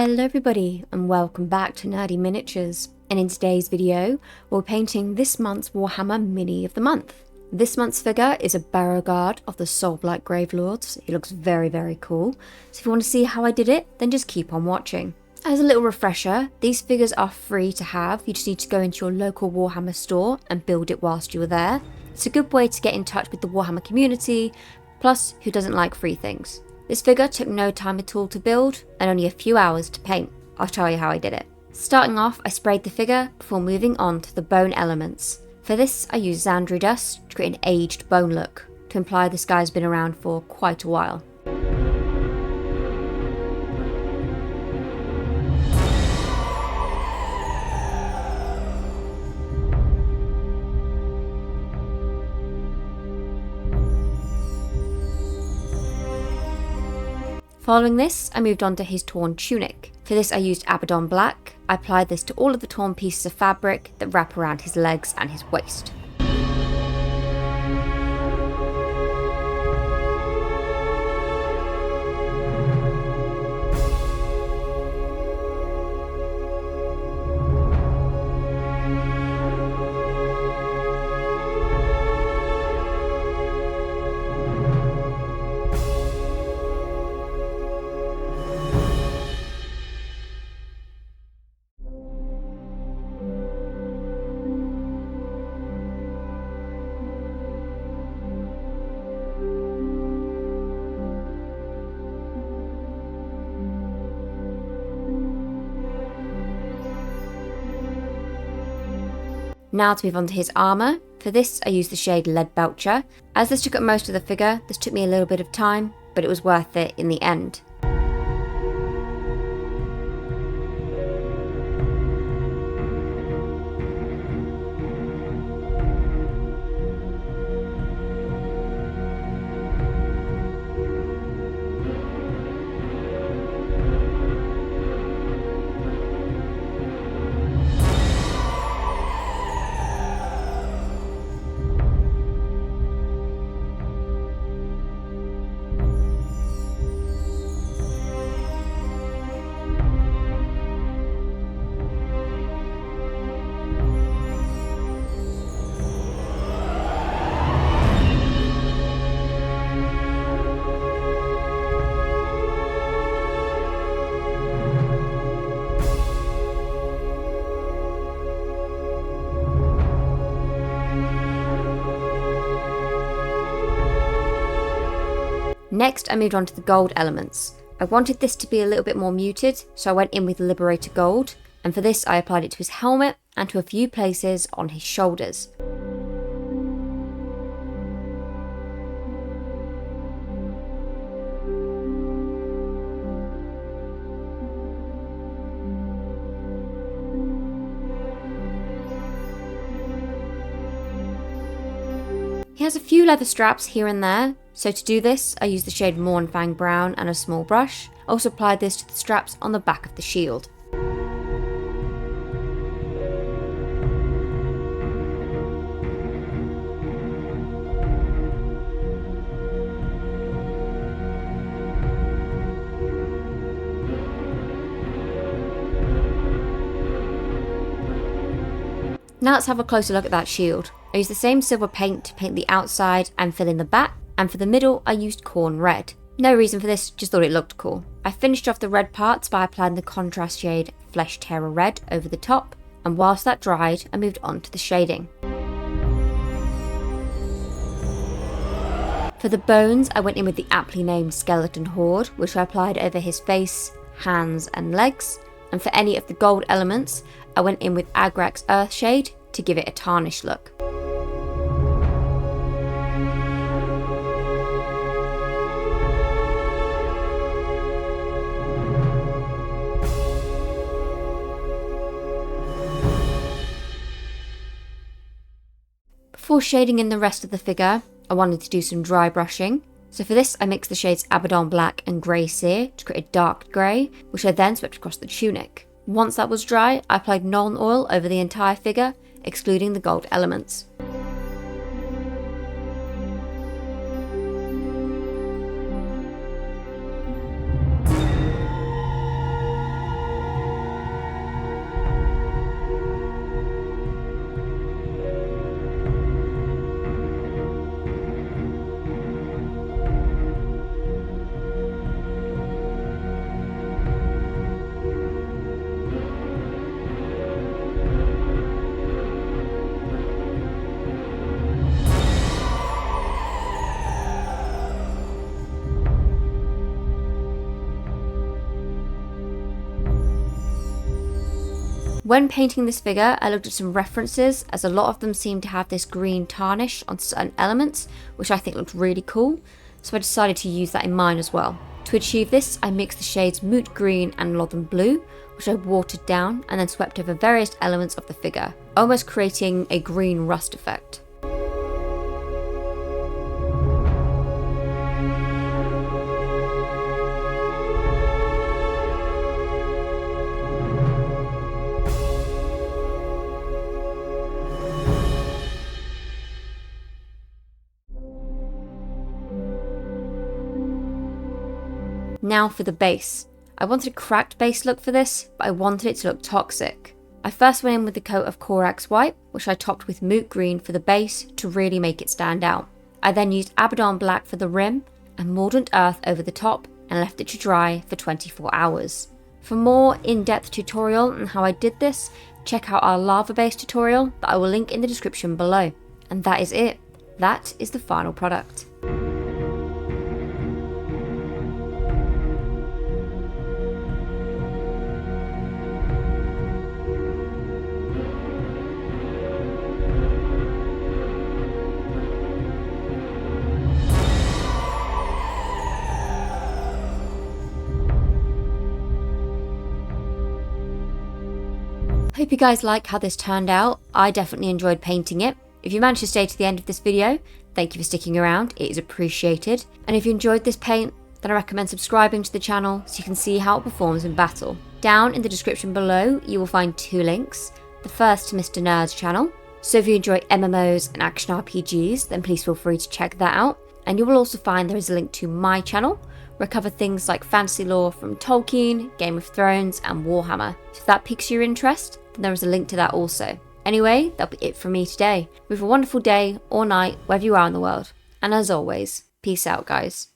Hello everybody and welcome back to Nerdy Miniatures, and in today's video we're painting this month's Warhammer Mini of the Month. This month's figure is a Barrow Guard of the Soulblight Gravelords. It looks very cool, so if you want to see how I did it, then just keep on watching. As a little refresher, these figures are free to have. You just need to go into your local Warhammer store and build it whilst you are there. It's a good way to get in touch with the Warhammer community, plus who doesn't like free things. This figure took no time at all to build and only a few hours to paint. I'll show you how I did it. Starting off, I sprayed the figure before moving on to the bone elements. For this, I used Zandri Dust to create an aged bone look, to imply this guy's been around for quite a while. Following this, I moved on to his torn tunic. For this I used Abaddon Black. I applied this to all of the torn pieces of fabric that wrap around his legs and his waist. Now to move on to his armour. For this I used the shade Leadbelcher. As this took up most of the figure, this took me a little bit of time, but it was worth it in the end. Next, I moved on to the gold elements. I wanted this to be a little bit more muted, so I went in with Liberator Gold, and for this I applied it to his helmet and to a few places on his shoulders. He has a few leather straps here and there, so to do this I used the shade Mounfang Brown and a small brush. I also applied this to the straps on the back of the shield. Now let's have a closer look at that shield. I used the same silver paint to paint the outside and fill in the back, and for the middle I used Khorne Red. No reason for this, just thought it looked cool. I finished off the red parts by applying the contrast shade Flesh Terror Red over the top, and whilst that dried I moved on to the shading. For the bones I went in with the aptly named Skeleton Horde, which I applied over his face, hands and legs, and for any of the gold elements I went in with Agrax Earthshade to give it a tarnished look. Before shading in the rest of the figure, I wanted to do some dry brushing. So for this I mixed the shades Abaddon Black and Grey Seer to create a dark grey, which I then swept across the tunic. Once that was dry, I applied Nuln Oil over the entire figure, excluding the gold elements. When painting this figure, I looked at some references, as a lot of them seem to have this green tarnish on certain elements, which I think looked really cool, so I decided to use that in mine as well. To achieve this, I mixed the shades Moot Green and Lothern Blue, which I watered down and then swept over various elements of the figure, almost creating a green rust effect. Now for the base. I wanted a cracked base look for this, but I wanted it to look toxic. I first went in with the coat of Corax White, which I topped with Moot Green for the base to really make it stand out. I then used Abaddon Black for the rim and Mordant Earth over the top and left it to dry for 24 hours. For more in-depth tutorial on how I did this, check out our lava base tutorial that I will link in the description below. And that is it. That is the final product. Hope you guys like how this turned out. I definitely enjoyed painting it. If you managed to stay to the end of this video, thank you for sticking around, it is appreciated. And if you enjoyed this paint, then I recommend subscribing to the channel so you can see how it performs in battle. Down in the description below, you will find 2 links. The first to Mr. Nerd's channel. So if you enjoy MMOs and action RPGs, then please feel free to check that out. And you will also find there is a link to my channel, where I cover things like fantasy lore from Tolkien, Game of Thrones, and Warhammer. So if that piques your interest, then there is a link to that also. Anyway, that'll be it from me today. Have a wonderful day or night, wherever you are in the world. And as always, peace out, guys.